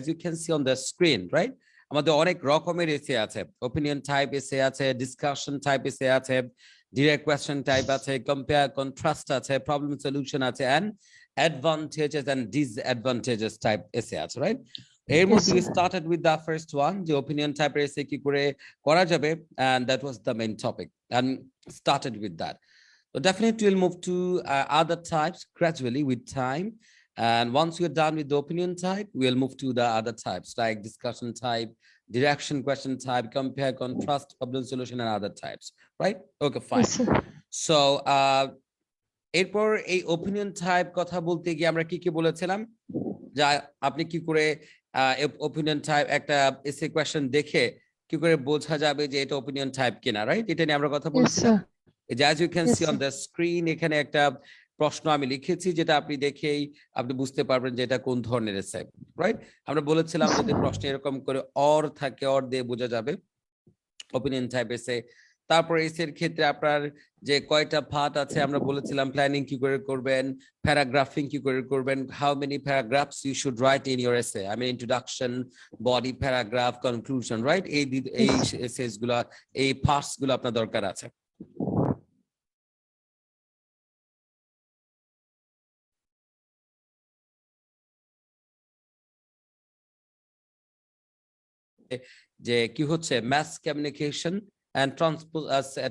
as you can see on the screen, right? আমাদের অনেক রকমের এসে আছে, opinion type এসে আছে, discussion type এসে আছে, direct question type আছে, compare contrast আছে, problem solution আছে, and advantages and disadvantages type এসে আছে, right? এর মধ্যে we started with the first one, the opinion type এসে কি করে করা যাবে, and that was the main topic, and started with that. So definitely we'll move to other types gradually with time. And once we're done with the opinion type, we'll move to the other types like discussion type, direction question type, compare, contrast, problem solution, and other types, right? Okay, fine. So এরপর এই opinion type কথা বলতে গিয়ে আমরা কি বলেছিলাম, যে আপনি কি করে opinion type একটা essay question দেখে কি করে বোঝা যাবে যে এটা opinion type কিনা, right? এটা নিয়ে আমরা কথা বলছিলাম। As you can see on the screen, এখানে একটা প্রশ্ন আমি লিখেছি, যেটা আপনি দেখেই আপনি বুঝতে পারবেন যে এটা কোন ধরনের এসে, রাইট? আমরা বলেছিলাম যদি প্রশ্নে এরকম করে অর থাকে, অর দিয়ে বোঝা যাবে opinion type এসে। তারপর এসের ক্ষেত্রে আপনার যে কয়টা পার্ট আছে আমরা বলেছিলাম, প্ল্যানিং কি করে করবেন, প্যারাগ্রাফিং কি করে করবেন, how many paragraphs you should write in your essay, I mean introduction, body, paragraph, conclusion, right? এই এসেস গুলা, এই পার্টস গুলো আপনার দরকার আছে। যে কি হচ্ছে, mass communication and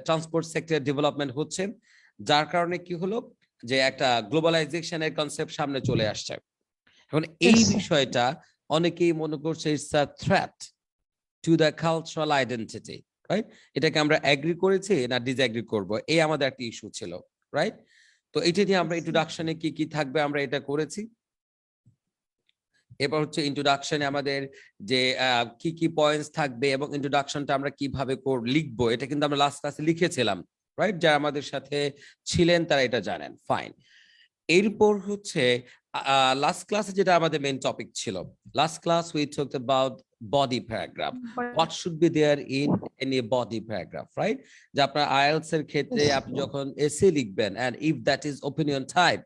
transport sector development হচ্ছে, যার কারণে কি হলো যে একটা গ্লোবালাইজেশনের কনসেপ্ট সামনে চলে আসছে। এখন এই বিষয়টা অনেকেই মনে করছে it's a threat to the cultural identity, right? এটাকে আমরা এগ্রি করেছি না ডিসএগ্রি করব, এই আমাদের একটা ইস্যু ছিল, রাইট? তো এটা নিয়ে আমরা ইন্ট্রোডাকশনে কি কি থাকবে আমরা এটা করেছি। এবার হচ্ছে ইন্ট্রোডাকশনে আমাদের যে কি কি পয়েন্টস থাকবে এবং ইন্ট্রোডাকশনটা আমরা কিভাবে লিখবো, এটা কিন্তু আমরা লাস্ট ক্লাসে লিখেছিলাম, রাইট? যারা আমাদের সাথে ছিলেন তারা এটা জানেন, ফাইন। এরপর হচ্ছে লাস্ট ক্লাসে যেটা আমাদের মেইন টপিক ছিল, last class we talked about body paragraph, what should be there in any body paragraph, right? যে আপনার আইএলটিএস এর ক্ষেত্রে আপনি যখন এসে লিখবেন, and if that is opinion type,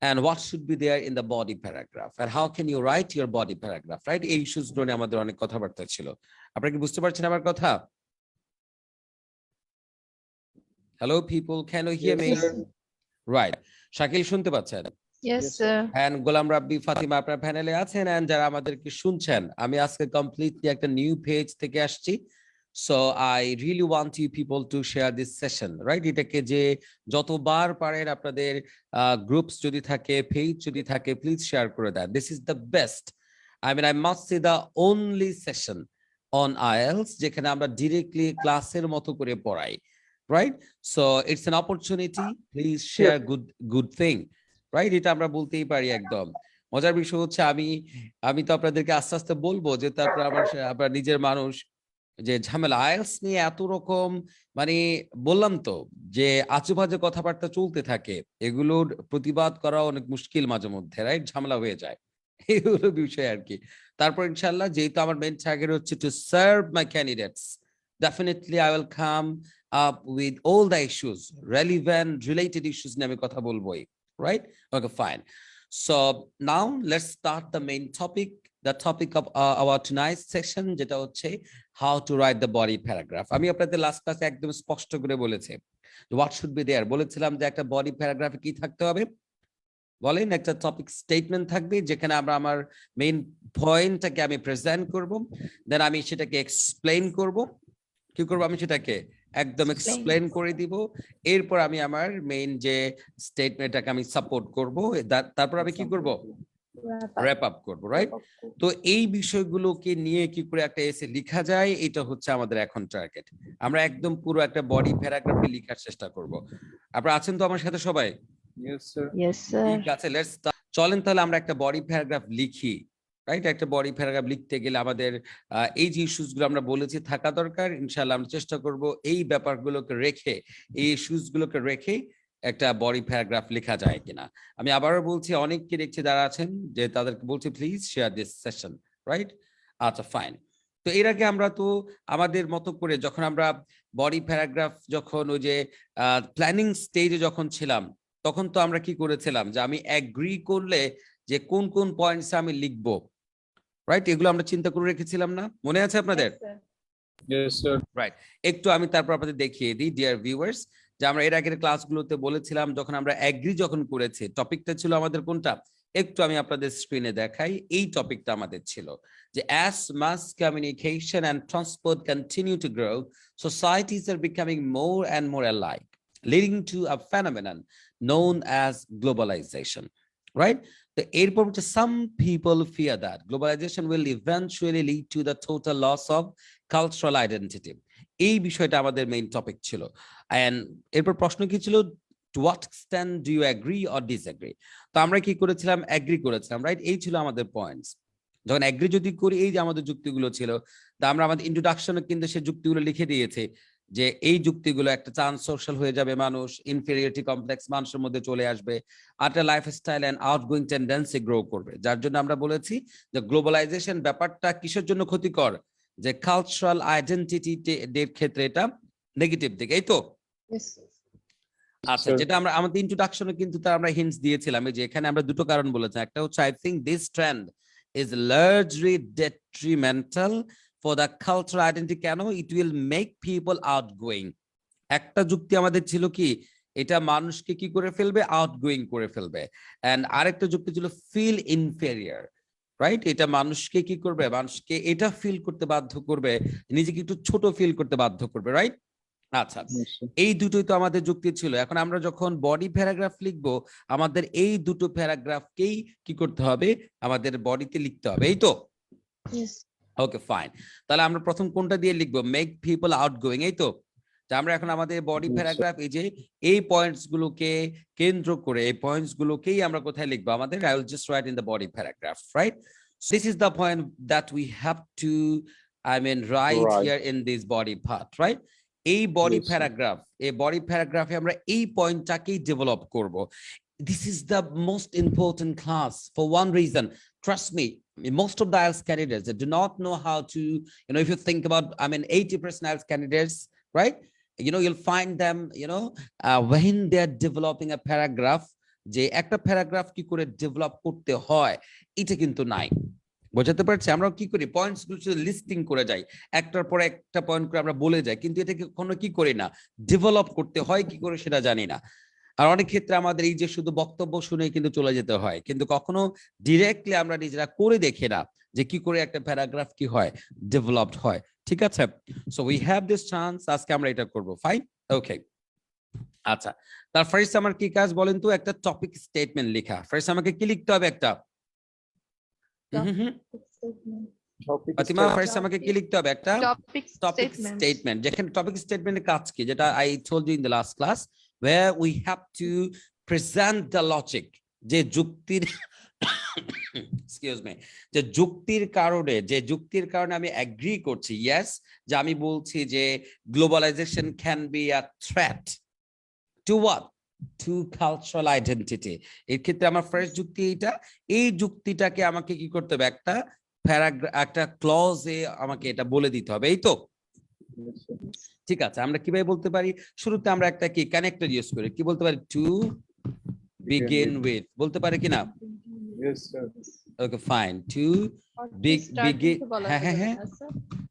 and what should be there in the body paragraph, and how can you write your body paragraph, right? এই issues নিয়ে আমাদের অনেক কথাবার্তা ছিল। আপনারা কি বুঝতে পারছেন আমার কথা? Hello people, can you hear me? Right, Shakil শুনতে পাচ্ছেন? Yes sir. And Golam Rabbi, Fatima আপনার প্যানেলে আছেন, and যারা আমাদেরকে শুনছেন, আমি আজকে কমপ্লিটলি একটা নিউ পেজ থেকে আসছি। So I really want you people to share this session, right? এটাকে যে যতবার পারেন আপনাদের গ্রুপস যদি থাকে, পেজ যদি থাকে, প্লিজ শেয়ার করে দেন। This is the best, I mean I must say the only session on IELTS যেখানে আমরা ডিরেক্টলি ক্লাসের মতো করে পড়াই, right? So it's an opportunity, please share good thing, right? এটা আমরা বলতেই পারি একদম। মজার বিষয় হচ্ছে আমি তো আপনাদেরকে আস্তে আস্তে বলবো যে তারপর আপনার নিজের মানুষ যে ঝামেলা আইএলটিএস নিয়ে এত রকম, মানে বললাম তো যে আজুবাজু কথাবার্তা চলতে থাকে, এগুলোর প্রতিবাদ করা অনেক মুশকিল মাঝে মধ্যে, রাইট? ঝামেলা হয়ে যায়, এই হলো বিষয় আর কি। তারপর ইনশাআল্লাহ যেহেতু আমার মেইন টার্গেট হচ্ছে to serve my candidates, definitely I will come up with all the issues, relevant related issues নিয়ে আমি কথা বলবোই, right? Okay, fine. So now let's start the main topic, the topic of our tonight's session, যেটা হচ্ছে how to write the body paragraph. আমি আপনাদের last ক্লাসে একদম স্পষ্ট করে বলেছি what should be there, বলেছিলাম যে একটা বডি প্যারাগ্রাফে কি থাকতে হবে বলেন, একটা টপিক স্টেটমেন্ট থাকবে যেখানে আমরা আমার মেইন পয়েন্টটাকে আমি প্রেজেন্ট করব, দেন আমি সেটাকে এক্সপ্লেইন করব। কি করব? আমি সেটাকে একদম এক্সপ্লেইন করে দিব, এরপর আমি আমার মেইন যে স্টেটমেন্টটাকে আমি সাপোর্ট করব, তারপর আমি কি করব? র‍্যাপ আপ করব, রাইট? তো এই বিষয়গুলোকে নিয়ে কি করে একটা এসে লেখা যায়, এটা হচ্ছে আমাদের এখন টার্গেট। আমরা একদম পুরো একটা বডি প্যারাগ্রাফে লেখার চেষ্টা করব। আপনারা আছেন তো আমার সাথে সবাই? Yes sir. Yes sir. ঠিক আছে, লেটস স্টার্ট। চলেন তাহলে আমরা একটা বডি প্যারাগ্রাফ লিখি, রাইট? একটা বডি প্যারাগ্রাফ লিখতে গেলে আমাদের এই যে ইস্যুস গুলো আমরা বলেছি থাকা দরকার। ইনশাআল্লাহ আমরা চেষ্টা করব এই ব্যাপারগুলোকে রেখে, এই ইস্যুস গুলোকে রেখে একটা বডি প্যারাগ্রাফ লেখা যায় কিনা। আমি আবারও বলছি, অনেককে দেখছি যারা আছেন যে তাদেরকে বলছি please share this session, right? আচ্ছা ফাইন। তো এর আগে আমরা তো আমাদের মতো করে যখন আমরা বডি প্যারাগ্রাফ যখন ওই যে প্ল্যানিং স্টেজে যখন ছিলাম, তখন তো আমরা কি করেছিলাম যে আমি এগ্রি করলে যে কোন কোন পয়েন্টস আমি লিখবো, রাইট? এগুলো আমরা চিন্তা করে রেখেছিলাম না, মনে আছে আপনাদের? Yes, sir. রাইট, একটু আমি তারপর আপনাদের দেখিয়ে দিই ডিয়ার ভিউয়ার্স, যে আমরা এর আগের ক্লাসগুলোতে বলেছিলাম যখন আমরা এগ্রি যখন করেছি, টপিকটা ছিল আমাদের কোনটা, একটু আমি আপনাদের স্ক্রিনে দেখাই। এই টপিকটা আমাদের ছিল যে as mass communication and transport continue to grow, societies are becoming more and more alike, leading to a phenomenon known as globalization, right? তো এরপর হচ্ছে some people fear that globalization will eventually lead to the total loss of cultural identity. এই বিষয়টা আমাদের main topic ছিল। And এরপর প্রশ্ন কি ছিল, to what extent do you agree or disagree? তো আমরা কি করেছিলাম, এগ্রি করেছিলাম, রাইট? এই ছিল আমাদের পয়েন্টস। যখন এগ্রি যদি করি, এই যে আমাদের যুক্তিগুলো ছিল, তা আমরা আমাদের ইন্ট্রোডাকশনে কিন্তু সেই যুক্তিগুলো লিখে দিয়েছি যে এই যুক্তিগুলো একটা চান্স সোশ্যাল হয়ে যাবে, মানুষ ইনফেরিয়রিটি কমপ্লেক্স মানুষের মধ্যে চলে আসবে, আর একটা lifestyle and outgoing tendency grow করবে, যার জন্য আমরা বলেছি যে গ্লোবালাইজেশন ব্যাপারটা কিসের জন্য ক্ষতিকর, যে কালচারাল আইডেন্টিটি এর ক্ষেত্রে এটা নেগেটিভ দিক, এই তো? Yes. আচ্ছা, যেটা আমরা আমাদের ইন্ট্রোডাকশনে কিন্তু তার আমরা হিন্টস দিয়েছিলাম, যে এখানে আমরা দুটো কারণ বলেছি। একটা হচ্ছে I think this trend is largely detrimental for the cultural identity. কেন? It will make people outgoing. একটা যুক্তি আমাদের ছিল কি, এটা মানুষকে কি করে ফেলবে, আউটগোয়িং করে ফেলবে। এন্ড আরেকটা যুক্তি ছিল ফিল ইনফেরিয়ার, রাইট? এটা মানুষকে কি করবে, মানুষকে এটা ফিল করতে বাধ্য করবে, নিজেকে একটু ছোট ফিল করতে বাধ্য করবে, রাইট? আচ্ছা, এই দুটোই তো আমাদের যুক্তি ছিল। এখন আমরা যখন বডি প্যারাগ্রাফ লিখবো, আমাদের এই দুটো প্যারাগ্রাফকেই কি করতে হবে, আমাদের বডিতে লিখতে হবে, এই তো? Yes. ওকে, ফাইন। তাহলে আমরা প্রথম কোনটা দিয়ে লিখবো, মেক পিপল আউটগোয়িং, এই তো? যে আমরা এখন আমাদের বডি প্যারাগ্রাফ, এই যে এই পয়েন্টস গুলোকে কেন্দ্র করে, এই পয়েন্টস গুলোকেই আমরা কোথায় লিখবো, আমাদের I will just right in the body paragraph, right? This is the point that we have to right here in this body part, right? এই বডি প্যারাগ্রাফ, এই বডি প্যারাগ্রাফে আমরা এই পয়েন্টটাকেই ডেভেলপ করব। This is the most important class for one reason. Trust me, most of the IELTS candidates that do not know how to, if you think about, 80% IELTS candidates, right? You'll find them, when they're developing a paragraph, যে একটা paragraph কি করে develop করতে হয়, এটা কিন্তু নাই। বোঝাতে পারছি? আমরা কি করি, পয়েন্টস গুলো শুধু লিস্টিং করে যাই, একটার পর একটা পয়েন্ট করে আমরা বলে যাই, কিন্তু এটাকে কখনো কি করি না, ডেভেলপ করতে হয় কি করে সেটা জানি না। আর অনেক ক্ষেত্রে আমাদের এই যে শুধু বক্তব্য শুনে কিন্তু চলে যেতে হয়, কিন্তু কখনো ডিরেক্টলি আমরা নিজেরা করে দেখি না যে কি করে একটা প্যারাগ্রাফ কি হয়, ডেভেলপড হয়। ঠিক আছে? So we have this chance, আজকে আমরা এটা করব। ফাইন, ওকে। আচ্ছা, তার ফার্স্ট আমার কি কাজ বলেন তো, একটা টপিক স্টেটমেন্ট লেখা। ফার্স্ট আমাকে কি লিখতে হবে, একটা ফাতিমা, ফার্স্ট আমাকে কি লিখতে হবে, একটা টপিক স্টেটমেন্ট। যেখানে টপিক স্টেটমেন্টের কাজ কি, যেটা I told you in the last class, where we have to present the logic, যে যুক্তির এক্সকিউজ মি, যে যুক্তির কারণে আমি এগ্রি করছি, ইয়েস, যে আমি বলছি যে globalisation can be a threat to what, to cultural identity. এর ক্ষেত্রে আমার ফার্স্ট যুক্তি এইটা, এই যুক্তিটাকে আমাকে কি করতে হবে, একটা প্যারাগ্রাফ, একটা ক্লজে আমাকে এটা বলে দিতে হবে, এই তো? ঠিক আছে, আমরা কিভাবে বলতে পারি, শুরুতে আমরা একটা কি কানেক্টর ইউজ করি, কি বলতে পারি, টু বিগিন উইথ, বলতে পারি কিনা? Yes, sir. Okay, fine, to begin, হ্যাঁ হ্যাঁ হ্যাঁ,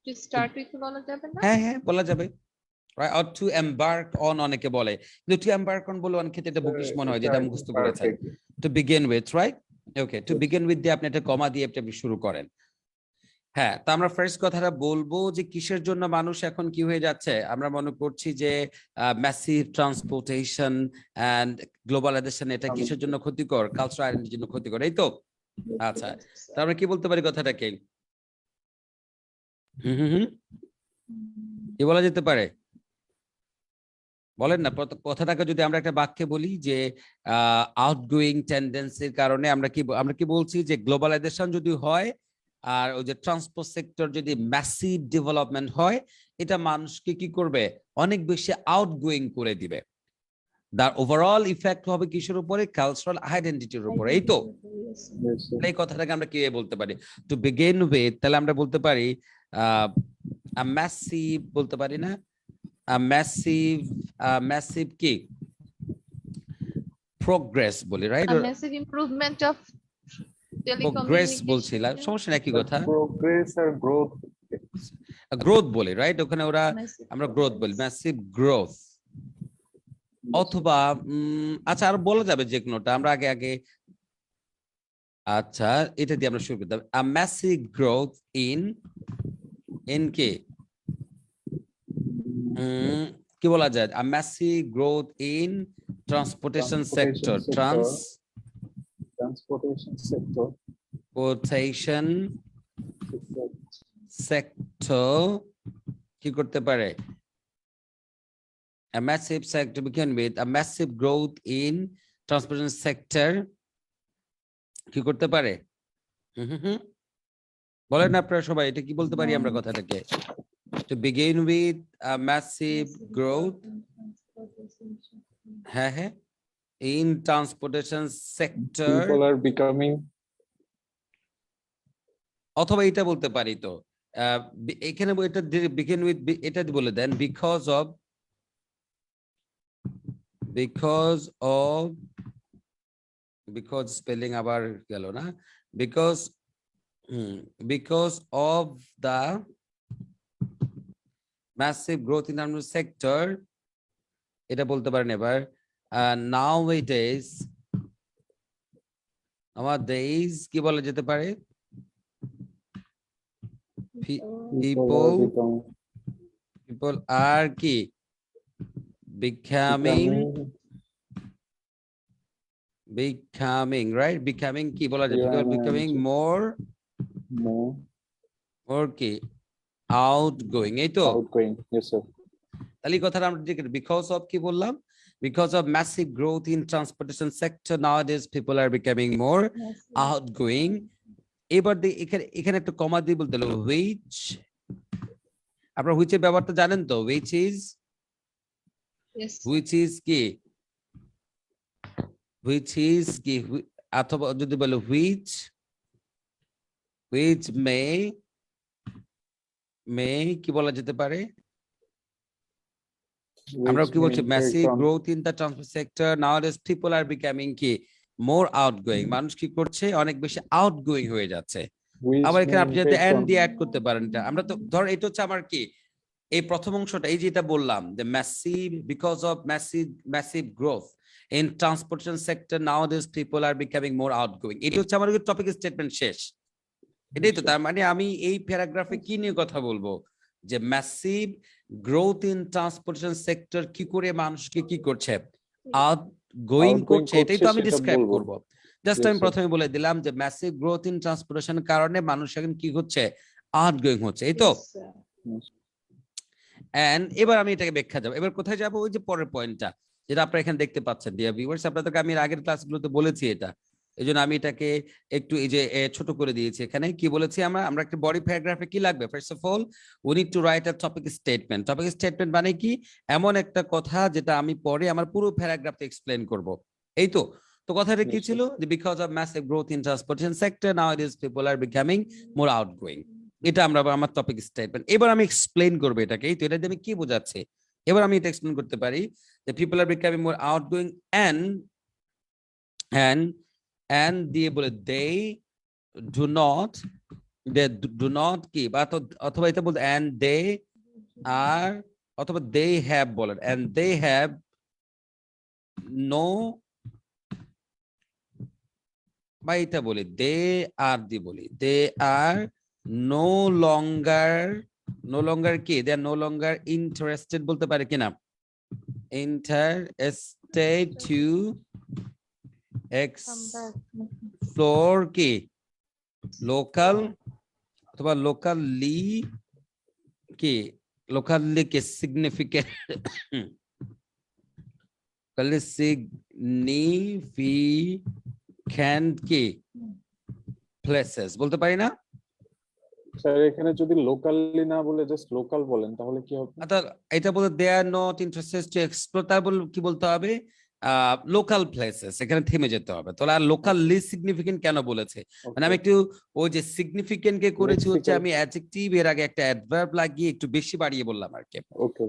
To start with বলা যাবে না? হ্যাঁ হ্যাঁ বলা যাবে, right? Or to embark on অনেকে বলে, কিন্তু টু এমবার্ক অন বলে অনেক ক্ষেত্রে এটা বকিশ মনে হয়, যেটা মুখস্থ করেছেন। To begin with, right? Okay, to begin with দিয়ে আপনি একটা কমা দিয়ে আপনি শুরু করেন। হ্যাঁ, তা আমরা ফার্স্ট কথাটা বলবো যে কিসের জন্য মানুষ এখন কি হয়ে যাচ্ছে, আমরা মনে করছি যে ম্যাসিভ ট্রান্সপোর্টেশন এন্ড গ্লোবালাইজেশন, এটা কিসের জন্য ক্ষতিকর, কালচারাল আইডেন্টিটির জন্য ক্ষতিকর, এই তো? আচ্ছা, তা আমরা কি বলতে পারি কথাটাকে, কি বলা যেতে পারে, বলেন না কথাটাকে, যদি আমরা একটা বাক্যে বলি যে আউটগোয়িং টেন্ডেন্সির কারণে আমরা কি বলছি, যে গ্লোবালাইজেশন যদি হয় আর ওই যে ট্রান্সপোর্ট সেক্টর যদি ম্যাসিভ ডেভেলপমেন্ট হয়, এটা মানুষকে কি করবে, অনেক বেশি আউটগোয়িং করে দিবে। তার ওভারঅল ইফেক্ট হবে কিসের উপরে, কালচারাল আইডেন্টিটির উপরে, এই তো? এই কথাটাকে আমরা কি বলতে পারি, টু বিগিন উইথ, তাহলে আমরা বলতে পারি ম্যাসিভ, বলতে পারি না, massive কি progress বলি, right? A massive improvement of progress Telecommunication বলছিলাম, এ সমস্যা নেই, একই কথা। Progress or growth. গ্রোথ বলি, রাইট? ওখানে ওরা massive আমরা গ্রোথ বলি, progress. Massive growth. অথবা আচ্ছা, আর বলা যাবে যে কোনোটা, আমরা আগে আগে আচ্ছা এটা দিয়ে আমরা শুরু করতাম। আ ম্যাসিভ গ্রোথ ইন কে কি বলা যায়? আ massive growth in transportation sector, Transportation sector. Transportation sector কি করতে পারে? A massive sector begin with a massive growth in transportation sector কি করতে পারে? বলেন আপনারা সবাই, এটা কি বলতে পারি আমরা কথাটাকে? To begin with a massive growth, হ্যাঁ হ্যাঁ, in transportation sector, People are becoming. অথবা এটা বলতে পারি তো এখানে এটা begin with এটা বলে দেন because spelling আবার গেল না, because of the massive growth in the sector, এটা বলতে পারেন এবার। nowadays কি বলা যেতে পারে? people are কি becoming, right? becoming কি বলা যায়? becoming more কি outgoing, এই তো? Outgoing. Yes, sir. তাহলে কথাটা আমরা because of কি বললাম? Because of massive growth in transportation sector, nowadays people are becoming more outgoing. এবার এখানে একটা কমা দিয়ে বলতে হলো which, আপনারা which এর ব্যবহারটা জানেন তো? which is কি অথবা যদি বলো which may কি বলা যেতে পারে? আমরা কি বলছি? massive growth in the transport sector, nowadays people are becoming কি more outgoing, মানুষ কি করছে? অনেক বেশি outgoing হয়ে যাচ্ছে। আবার এখানে আপনি যদি and দিয়ে অ্যাড করতে পারেন, এটা আমরা তো ধর এটা হচ্ছে আমার কি এই প্রথম অংশটা, এই যেটা বললাম যে massive, because of massive growth in transportation sector, nowadays people are becoming more outgoing, এটা হচ্ছে আমার টপিক স্টেটমেন্ট শেষ। এটাই তো, তার মানে আমি এই প্যারাগ্রাফে কি নিয়ে কথা বলবো? যে massive growth in transportation sector কি করে মানুষকে কি করছে? outgoing করছে, এটাই তো আমি ডিসক্রাইব করব। জাস্ট আমি প্রথমে বলে দিলাম যে massive growth in transportation কারণে মানুষ এখন কি হচ্ছে? outgoing হচ্ছে, এই তো? এন্ড এবার আমি এটাকে ব্যাখ্যা যাব। এবার কোথায় যাব? ওই যে পরের পয়েন্টটা যেটা আপনারা এখানে দেখতে পাচ্ছেন ডিয়ার ভিউয়ার্স, আপনাদেরকে আমি আগের ক্লাসগুলোতে বলেছি এটা, এইজন্য আমি এটাকে একটু এই যে ছোট করে দিয়েছি। এখানে কি বলেছি আমরা একটা বডি প্যারাগ্রাফে কি লাগবে? First of all we need to write a topic statement. Topic statement মানে কি? এমন একটা কথা যেটা আমি পরে আমার পুরো প্যারাগ্রাফে এক্সপ্লেন করব, এই তো? তো কথাটা কি ছিল? যে because of massive growth in transportation sector, নাওয়াডেজ people R becoming more outgoing, এটা আমরা আমার টপিক স্টেটমেন্ট। এবার আমি এক্সপ্লেইন করব এটাকে, এই তো? এটা দিয়ে আমি কি বোঝাচ্ছি? এবার আমি এটা এক্সপ্লেইন করতে পারি যে people R becoming more outgoing and দিয়ে বলে they do not কি, অথবা এটা বলতে and they are, অথবা they have বলেন, and they have no, বা এটা বলি they are দিয়ে বলি they are no longer কি, they are no longer interested বলতে পারে কিনা? interested to explore কি local, অথবা locally কি significant কি places বলতে পারি না? স্যার এখানে যদি লোকালি না বলে জাস্ট লোকাল বলেন তাহলে কি হবে? এটা বলতে they are not interested to explore, তার বল কি বলতে হবে? লোকাল প্লেসেস, এখানে থেমে যেতে হবে। তাহলে আর লোকালি সিগনিফিকেন্ট কেন বলেছে? মানে আমি একটু ওই যে সিগনিফিকেন্ট কে করেছি হচ্ছে আমি অ্যাডজেক্টিভ এর আগে একটা অ্যাডভার্ব লাগিয়ে একটু বেশি বাড়িয়ে বললাম আর কি। ওকে,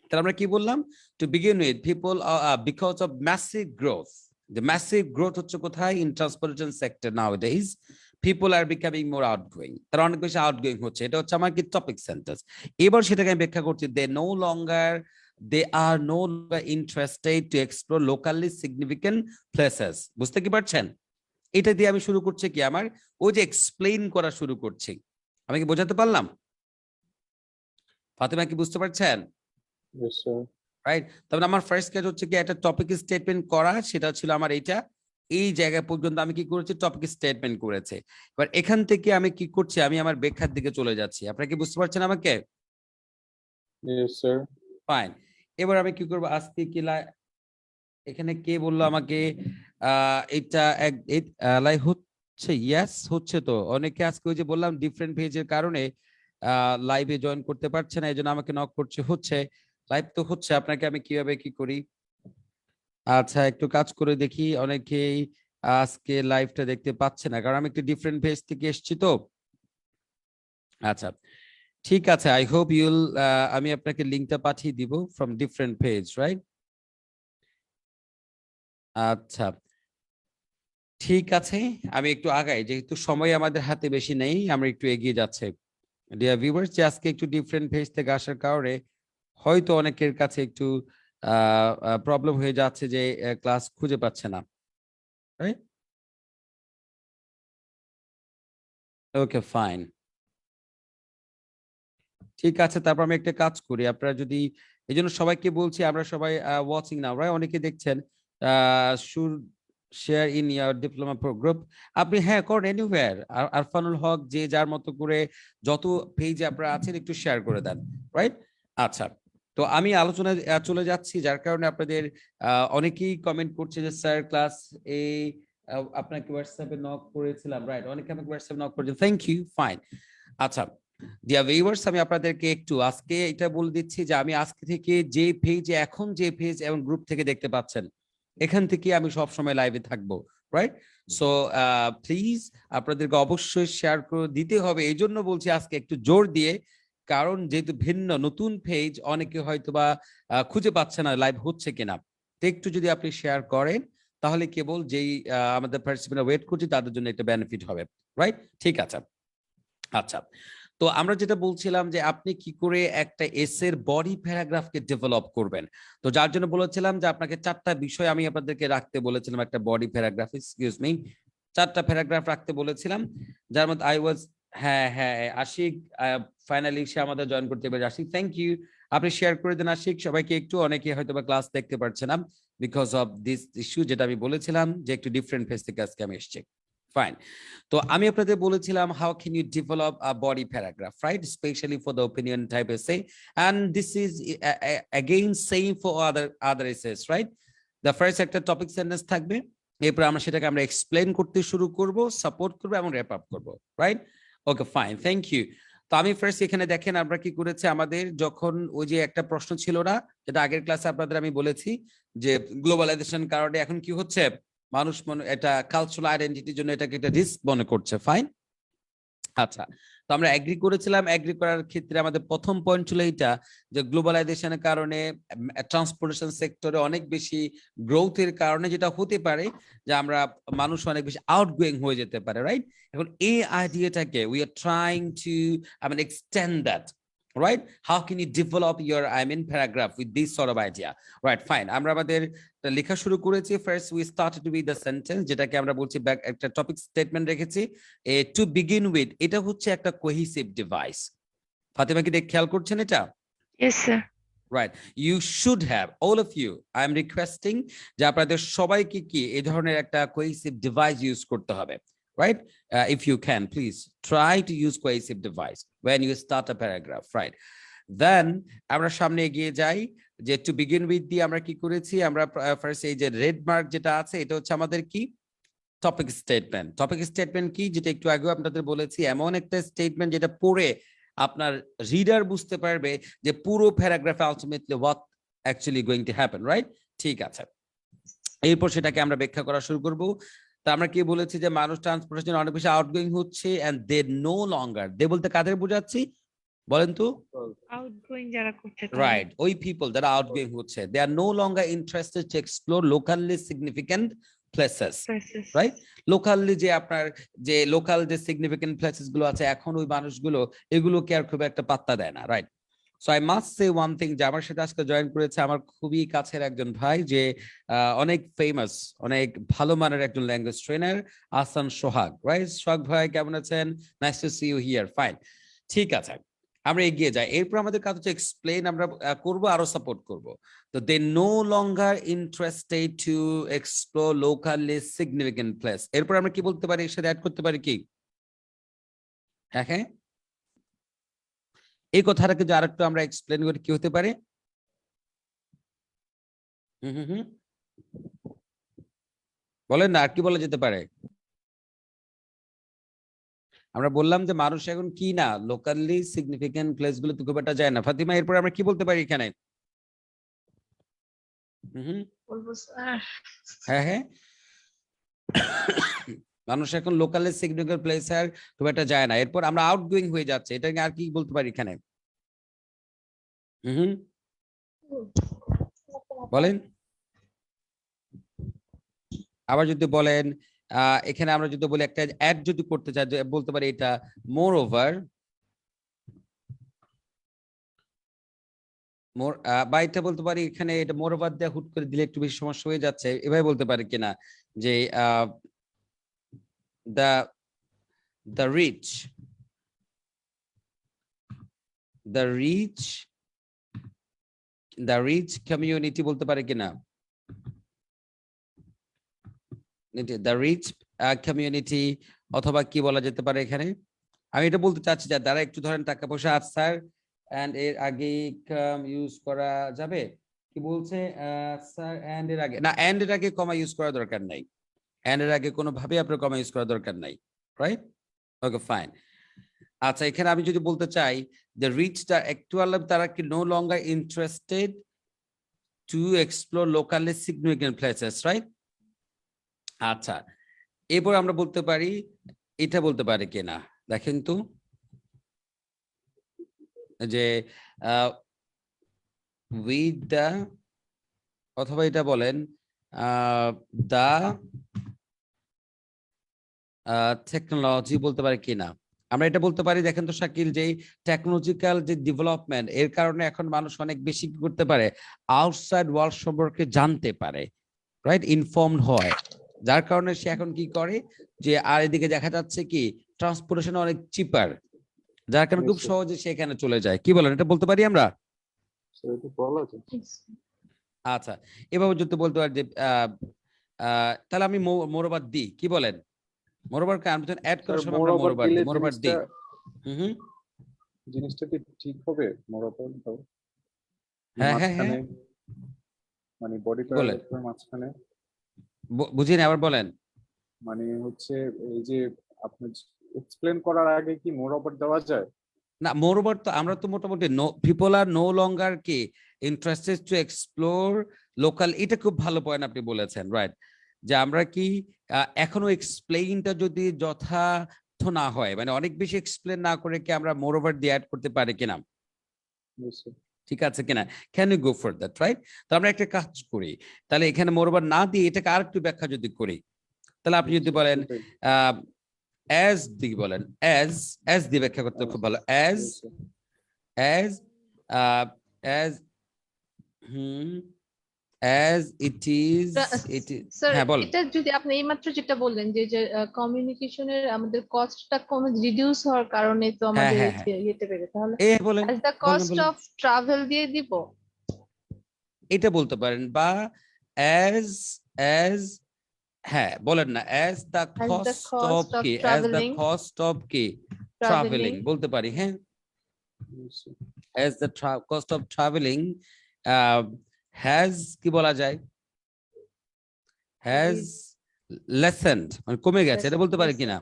তাহলে আমরা কি বললাম? To begin with people because of massive growth, The massive growth হচ্ছে কোথায়? In transportation sector nowadays. People are becoming more outgoing. তারা অনেক বেশি outgoing হচ্ছে। এটা হচ্ছে আমার কি টপিক সেন্টেন্স। এবার সেটাকে আমি ব্যাখ্যা করছি। They are no longer interested to explore locally significant places. বুঝতে কি পারছেন? এটা দিয়ে আমি শুরু করছি কি আমার ওই যে এক্সপ্লেইন করা শুরু করছি। আমি কি বোঝাতে পারলাম? ফাতেমা কি বুঝতে পারছেন? Yes, sir. রাইট, তারপরে আমার ফার্স্ট কাজ হচ্ছে কি একটা টপিক স্টেটমেন্ট করা, সেটা ছিল আমার এইটা। এই জায়গা পর্যন্ত আমি কি করেছি? টপিক স্টেটমেন্ট করেছে। এবার এখান থেকে আমি কি করছি? আমি আমার ব্যাখ্যার দিকে চলে যাচ্ছি। আপনারা কি বুঝতে পারছেন আমাকে? Yes, sir. ফাইন। এবার আমি কি করব? আজকে কি এখানে কে বললো আমাকে এটা লাইভ হচ্ছে? ইয়েস হচ্ছে। তো অনেকে আজকে ওই যে বললাম ডিফারেন্ট পেজের কারণে লাইভে জয়েন করতে পারছে না, এই জন্য আমাকে নক করছে। হচ্ছে লাইভ তো হচ্ছে, আপনাকে আমি কিভাবে কি করি? আচ্ছা একটু কাজ করে দেখি। অনেকেই আজকে লাইভটা দেখতে পাচ্ছে না, কারণ আমি একটু ডিফারেন্ট পেজ থেকে এসেছি তো। আচ্ছা ঠিক আছে, আই হোপ ইউল আমি আপনাকে লিংকটা পাঠিয়ে দিব ফ্রম ডিফারেন্ট পেজ, রাইট? আচ্ছা ঠিক আছে, আমি একটু আগাই, যেহেতু সময় আমাদের হাতে বেশি নেই, আমরা একটু এগিয়ে যাচ্ছে। ডিয়ার ভিউয়ার্স, যে আজকে একটু ডিফারেন্ট পেজ থেকে আসার কারণে হয়তো অনেকের কাছে একটু প্রবলেম হয়ে যাচ্ছে যে ক্লাস খুঁজে পাচ্ছে না, রাইট? ওকে ফাইন, ঠিক আছে। তারপর আমি একটা কাজ করি, আপনারা যদি, এই জন্য সবাইকে বলছি, আমরা সবাই ওয়াচিং নাও, রাইট? অনেকে দেখছেন should share in year diploma group. আপনি হ্যাঁ করেন এনিওয়্যার। আরফানুল হক যে যার মতো করে যত পেজে আপনারা আছেন একটু শেয়ার করে দেন, রাইট? আচ্ছা, তো আমি আলোচনায় চলে যাচ্ছি, যার কারণে আপনাদের অনেকেই কমেন্ট করছে যে স্যার ক্লাস এই আপনাকে হোয়াটসঅ্যাপে নক করেছিলাম, রাইট? অনেকে আমাকে হোয়াটসঅ্যাপে নক করেছে, থ্যাংক ইউ, ফাইন। আচ্ছা ডিয়ার ভিউয়ার্স, আমি আপনাদেরকে একটু আজকে এটা বলে দিচ্ছি যে আমি আজকে থেকে যে পেজে, এখন যে পেজ এবং গ্রুপ থেকে দেখতে পাচ্ছেন, এখান থেকে আমি সব সময় লাইভে থাকবো, রাইট? সো প্লিজ আপনাদেরকে অবশ্যই শেয়ার করে দিতে হবে। এই জন্য বলছি আজকে একটু জোর দিয়ে, কারণ যেহেতু ভিন্ন নতুন পেজ, অনেকে হয়তো বা খুঁজে পাচ্ছে না লাইভ হচ্ছে কিনা। তো একটু যদি আপনি শেয়ার করেন, তাহলে কেবল যেই আমাদের পার্টিসিপেন্ট ওয়েট করছি তাদের জন্য একটা বেনিফিট হবে, রাইট? ঠিক আছে। আচ্ছা, তো আমরা যেটা বলছিলাম যে আপনি কি করে একটা এসের বডি প্যারাগ্রাফকে ডেভেলপ করবেন, তো যার জন্য বলেছিলাম যে আপনাকে 4টা বিষয় আমি আপনাদেরকে রাখতে বলেছিলাম একটা বডি প্যারাগ্রাফ, এক্সকিউজ মি, 4টা প্যারাগ্রাফ রাখতে বলেছিলাম, যার মধ্যে আই ওয়াজ, হ্যাঁ হ্যাঁ আশিক ফাইনালি সে আমাদের জয়েন করতে পারে। আশিক থ্যাংক ইউ, আপনি শেয়ার করে দেন আশিক সবাইকে একটু। অনেকে হয়তো বা ক্লাস দেখতে পারছে না বিকজ অফ দিস ইস্যু, যেটা আমি বলেছিলাম যে একটু ডিফারেন্ট ফেস থেকে আজকে আমি এসেছি। ফাইন, তো আমি আপনাদের বলেছিলাম how can you develop a body paragraph, right? Specially for the opinion type essay, and this is again same for other essays, right? The first একটা টপিক সেন্টেন্স থাকবে, এরপর আমরা সেটাকে আমরা এক্সপ্লেইন করতে শুরু করব, সাপোর্ট করব এবং র‍্যাপ আপ করব, right? Okay fine, thank you. তো আমি ফার্স্ট এখানে দেখেন আমরা কি করেছি, আমাদের যখন ওই যে একটা প্রশ্ন ছিল না, যেটা আগের ক্লাসে আপনাদের আমি বলেছি যে গ্লোবালাইজেশন কারণে এখন কি হচ্ছে, মানুষ এটা কালচারাল আইডেন্টিটির জন্য এটাকে একটা রিস্ক মনে করছে, ফাইন। আচ্ছা, তো আমরা এগ্রি করেছিলাম, এগ্রি করার ক্ষেত্রে আমাদের প্রথম পয়েন্ট ছিল এইটা যে গ্লোবালাইজেশনের কারণে ট্রান্সপোর্টেশন সেক্টরে অনেক বেশি গ্রোথের কারণে যেটা হতে পারে যে আমরা মানুষ অনেক বেশি আউটগোয়িং হয়ে যেতে পারে, রাইট? এখন এই আইডিয়াটাকে we are trying to extend that, right? How can you develop your paragraph with this sort of idea, right? Fine, আমরা আমাদের লেখা শুরু করেছি। First we started with the sentence, যেটাকে আমরা বলছি ব্যাক একটা টপিক স্টেটমেন্ট রেখেছি। টু বিগিন উইথ, এটা হচ্ছে একটা কোহেসিভ ডিভাইস। ফাতেমা কি খেয়াল করছেন এটা? Yes, sir. Right, you should have, all of you, I am requesting যে আপনাদের সবাইকে কি এই ধরনের একটা কোহেসিভ ডিভাইস ইউজ করতে হবে, right? If you can, please try to use cohesive device when you start a paragraph, right? Then আমরা সামনে এগিয়ে যাই, যে টু বিগিন উইথ দিয়ে আমরা কি করেছি, আমরা ফার্স্ট এই যে রেড মার্ক যেটা আছে, এটা হচ্ছে আমাদের কি টপিক স্টেটমেন্ট। টপিক স্টেটমেন্ট কি, যেটা একটু আগে আপনাদের বলেছি, এমন একটা স্টেটমেন্ট যেটা পড়ে আপনার রিডার বুঝতে পারবে যে পুরো প্যারাগ্রাফে ultimately what actually going to happen, right? ঠিক আছে, এরপর সেটাকে আমরা ব্যাখ্যা করা শুরু করব। তা আমরা কি বলেছি যে মানুষ ট্রান্সপোর্টেশন অনেক বেশি আউটগোয়িং হচ্ছে, এন্ড দে নো লঙ্গার, দে বলতে কাদের বোঝাচ্ছি বলেন তো? আউটগোয়িং যারা করছে, রাইট, ওই পিপল যারা আউটগোয়িং হচ্ছে, they are no longer interested to explore locally significant places, Places. Right? Locally যে আপনার যে লোকাল যে সিগনিফিকেন্ট প্লেসেস গুলো আছে, এখন ওই মানুষগুলো এগুলোকে আর খুব একটা পাত্তা দেয় না, right? So I must say one thing, যে আমার সাথে আজকে জয়েন করেছে আমার খুবই কাছের একজন ভাই, যে অনেক ফেমাস, অনেক ভালো মানের একজন language trainer, Ahsan Sohag, right? Sohag ভাই কেমন আছেন? Nice to see you here. Fine, ঠিক আছে, আমরা এগিয়ে যাই। এরপর আমাদের কাজ হচ্ছে এক্সপ্লেইন আমরা করব, আরো সাপোর্ট করব। তো they no longer interested to explore locally significant place. এরপর আমরা কি বলতে পারি, এর সাথে অ্যাড করতে পারি কি? হ্যাঁ হ্যাঁ, এই কথাটাকে যে আরেকটু আমরা এক্সপ্লেন করি, কি হতে পারে? হুম, বলেন না, আর কি বলা যেতে পারে? আমরা বললাম যে মানুষ এখন কি না, লোকালি সিগনিফিকেন্ট প্লেস গুলোতে খুব একটা যায় না। ফাতিমা, এরপর আমরা কি বলতে পারি এখানে? হুম, বলবো স্যার। হ্যাঁ হ্যাঁ, মানুষ এখন লোকালি সিগনিফিকেন্ট প্লেস আর খুব একটা যায় না। এরপর আমরা আউটগোয়িং হয়ে যাচ্ছে, এটা আর কি বলতে পারি এখানে? হুম, বলেন। আবার যদি বলেন, এখানে আমরা যদি বলি একটা অ্যাড যদি করতে চাই, বলতে পারি এটা মোর ওভার, বা এটা বলতে পারি এখানে, এটা মোর ওভার দিয়ে হুট করে দিলে একটু বেশি সমস্যা হয়ে যাচ্ছে, এভাবে বলতে পারি কিনা যে the the rich the rich the rich community বলতে পারে কিনা? দ্য রিচ কমিউনিটি, অথবা কি বলা যেতে পারে এখানে? আমি এটা বলতে চাচ্ছি যে যারা একটু ধরেন টাকা পয়সা আছে স্যার, এন্ড এর আগে ইউজ করা যাবে, কি বলছে স্যার? এন্ড এর আগে না, এন্ড এর আগে কমা ইউজ করা দরকার নাই, এন্ড এর আগে কোনোভাবে আপনার কমা ইউজ করা দরকার নাই, রাইট? Okay fine. আচ্ছা, এখানে আমি যদি বলতে চাই যে রিচটা অ্যাকচুয়ালি তারা কি no longer interested to explore locally significant places, right? আচ্ছা, এরপর আমরা বলতে পারি, এটা বলতে পারি কিনা দেখেন তো, যে উইথ দা, অথবা এটা বলেন দা টেকনোলজি বলতে পারি কিনা? আমরা এটা বলতে পারি, দেখেন তো শাকিল, যে টেকনোলজিক্যাল যে ডেভেলপমেন্ট, এর কারণে এখন মানুষ অনেক বেশি কি করতে পারে, আউটসাইড ওয়ার্ল্ড সম্পর্কে জানতে পারে, রাইট? ইনফর্মড হয়, যার কারণে সে এখন কি করে, যে আর এদিকে দেখা যাচ্ছে কি ট্রান্সপোর্টেশন অনেক চিপার, যার কারণে খুব নিশ্চয়ই। সহজে সে এখানে চলে যায়। কি বলেন, এটা বলতে পারি আমরা? সেটা বলা যায়। আচ্ছা, এভাবে যদি বলতে পারি যে তাহলে আমি মোরোবার দিই, কি বলেন? মোরোবার আমি অ্যাড করার সময় মোর আমরা ওভার মোরোবার দিলে দিই, মোরোবার জিনিসটা দিই। হুম, জিনিসটা কি ঠিক হবে? মোর ওভার দাও হ্যাঁ হ্যাঁ হ্যাঁ, মাঝখানে, মানে বডি কি বলেন? প্যারাগ্রাফের মাঝখানে, বুঝিনি, আবার বলেন। মানে হচ্ছে এই যে আপনি এক্সপ্লেন করার আগে কি মোর ওভার দেওয়া যায়? না, মোরওভার তো আমরা তো মোটামুটি নো পিপল আর নো লঙ্গার কি ইন্টারেস্টেড টু এক্সপ্লোর লোকাল, এটা খুব ভালো পয়েন্ট আপনি বলেছেন, রাইট? যে আমরা কি এখনো এক্সপ্লেইনটা যদি যথার্থ না হয়, মানে অনেক বেশি এক্সপ্লেন না করে কি আমরা মোরওভার দিয়ে অ্যাড করতে পারি কিনা, নিশ্চয়ই। ঠিক আছে কিনা? Can you go for that, right? তো আমরা একটা কাজ করি, তাহলে এখানে মোরওভার না দিয়ে এটাকে আরেকটু ব্যাখ্যা যদি করি, তাহলে আপনি যদি বলেন সেটাই। অ্যাজ দি বলেন, অ্যাজ দি ব্যাখ্যা করতে খুব ভালো, অ্যাজ নিশ্চয়ই। as as as it is, it is, sir, হ্যাঁ বলেন। এটা যদি আপনি এইমাত্র যেটা বললেন যে যে কমিউনিকেশনের আমাদের কস্টটা কম রিডিউস হওয়ার কারণে তো হ্যাঁ আমাদের হ্যাঁ হ্যাঁ, ইয়েতে পেরে, তাহলে বলেন অ্যাজ দ্য বলেন কস্ট বলেন, অফ ট্রাভেল দিয়ে দিব। এটা বলতে পারেন, বা as as হ্যাঁ বলেন না, as the as the cost of cost of কি, as the travelling cost of কি ট্রাভেলিং traveling বলতে পারি, হ্যাঁ, নিশ্চয়ই। as the cost of traveling uh, has কি বলা যায়, has lessened, মানে কমে গেছে, এটা বলতে পারি কিনা?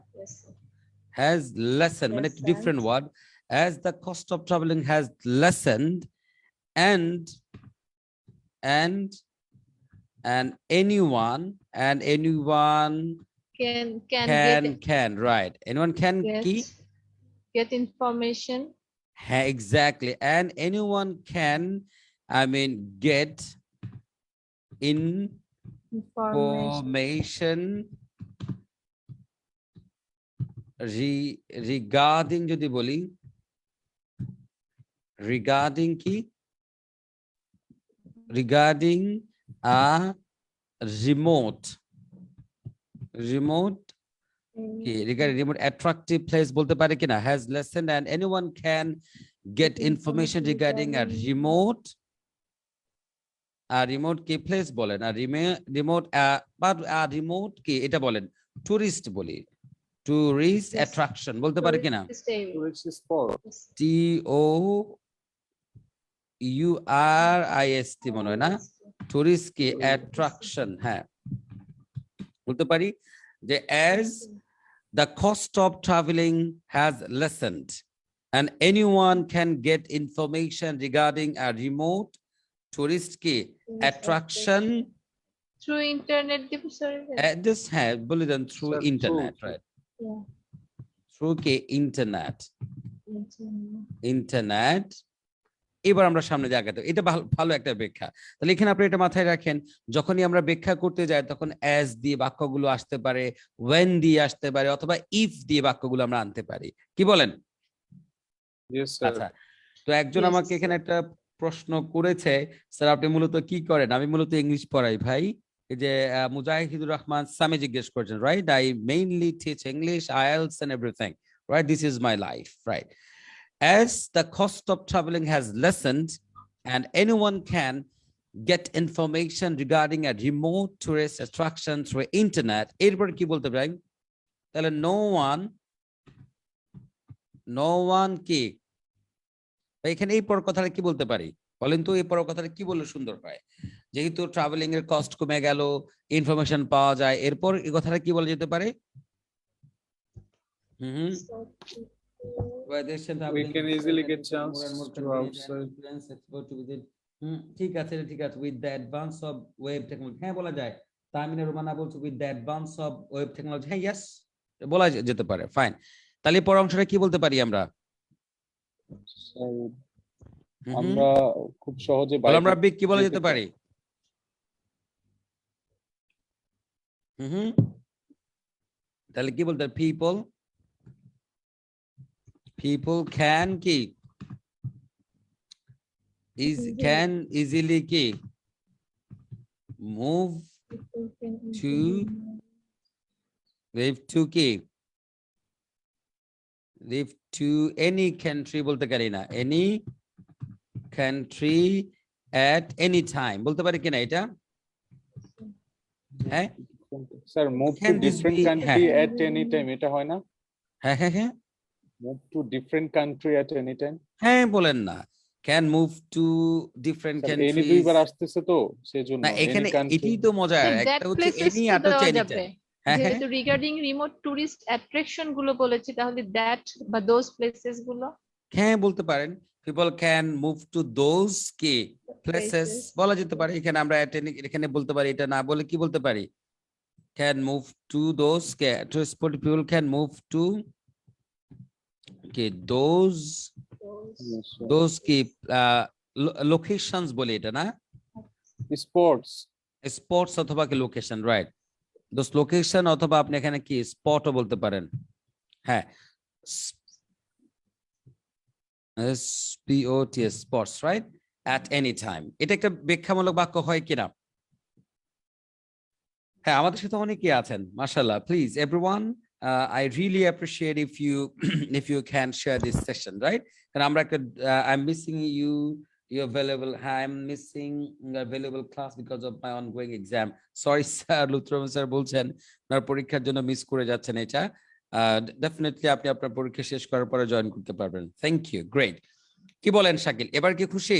has lessened, মানে একটা different word, as the cost of traveling has lessened, and and anyone can can, right, anyone can কি, get information, হ্যাঁ exactly, and anyone can, I mean get in information regarding যদি বলি regarding কি regarding a remote কি regarding remote attractive place বলতে পারে কিনা has lessened and anyone can get information regarding a remote কি প্লেস বলেন আর রিমোট বাট রিমোট কি এটা বলেন টুরিস্ট বলি টুরিস্ট Yes. অ্যাট্রাকশন বলতে পারে কিনা Tourist spot. TOURIST মনে হয় না টুরিস্ট কি অ্যাট্রাকশন হ্যাঁ বলতে পারি যে as the cost of traveling has lessened and anyone can get information regarding a remote tourist কি attraction through internet sorry this have বলে দেন through Sir, internet through. right yeah through কি internet এবার আমরা সামনে জায়গাতে এটা ভালো একটা ব্যাখ্যা তাহলে এখানে আপনি এটা মাথায় রাখেন যখনই আমরা ব্যাখ্যা করতে যাই তখন as দিয়ে বাক্যগুলো আসতে পারে when দিয়ে আসতে পারে অথবা if দিয়ে বাক্যগুলো আমরা আনতে পারি কি বলেন Yes, sir. আচ্ছা তো একজন Yes, আমাকে এখানে একটা প্রশ্ন করেছে স্যার আপনি মূলত কি করেন আমি মূলত ইংলিশ পড়াই ভাই এই যে মুজাহিদুর রহমান সামি জিজ্ঞেস করছেন right I mainly teach English IELTS and everything right this is my life right as the cost of traveling has lessened and anyone can get information regarding a remote tourist attraction through internet এরপর কি বলতে পারি তাহলে no one কি এখানে এই পর কথাটা কি বলতে পারি বলেন তো এই পর কথাটা কি বললে সুন্দর হয় যেহেতু ট্রাভেলিং এর কস্ট কমে গেল ইনফরমেশন পাওয়া যায় এরপর এই কথাটা কি বলা যেতে পারে We can easily get chance to outside. ঠিক আছে with the advance of web technology হ্যাঁ বলা যায় তামিনা রোমানা বলছে with the advance of web technology হ্যাঁ yes বলা যেতে পারে ফাইন তাহলে পর অংশটা কি বলতে পারি আমরা So, আমরা খুব সহজে বল আমরা বাইরে কি বলা যেতে পারে তাহলে কি বলতে people can কি can easily কি move live to any country বলতে পারি না any country at any time বলতে পারি কিনা এটা হ্যাঁ sir move to Can this different be- country হ্যাঁ। এট এনি টাইম এটা হয় না হ্যাঁ move to different country at any time হ্যাঁ বলেন না can move to different any countries দুইবার আসতেছে তো সেজন্য না এখানে এটাই তো মজা that একটা হচ্ছে places any তো আর হচ্ছে দেওয়া anytime যাবে হ্যাঁ হ্যাঁ যেহেতু রিগার্ডিং রিমোট টুরিস্ট অ্যাট্রাকশন গুলো বলেছি তাহলে দ্যাট বা দোজ প্লেসেস গুলো হ্যাঁ বলতে পারেন people can move to those কি places বলা যেতে পারে এখানে আমরা এখানে বলতে পারি এটা না বলে কি বলতে পারি can move to those people can move to কি those কি locations বলে এটা না স্পোর্টস অথবা কি লোকেশন রাইট those location অথবা আপনি এখানে কি স্পটও বলতে পারেন হ্যাঁ SPOTS spots right at any time এটা একটা ব্যাখ্যামূলক বাক্য হয় কিনা হ্যাঁ আমাদের সাথে অনেকেই আছেন মাশাআল্লাহ please everyone I really appreciate if you can share this session right কারণ আমরা একটা I'm missing you're available I'm missing available class because of my ongoing exam sorry sir লুত্রম স্যার বলছেন আপনার পরীক্ষার জন্য মিস করে যাচ্ছেন এটা ডেফিনেটলি আপনি আপনার পরীক্ষা শেষ করার পরে জয়েন করতে পারবেন থ্যাংক ইউ গ্রেট কি বলেন শাকিল এবার কি খুশি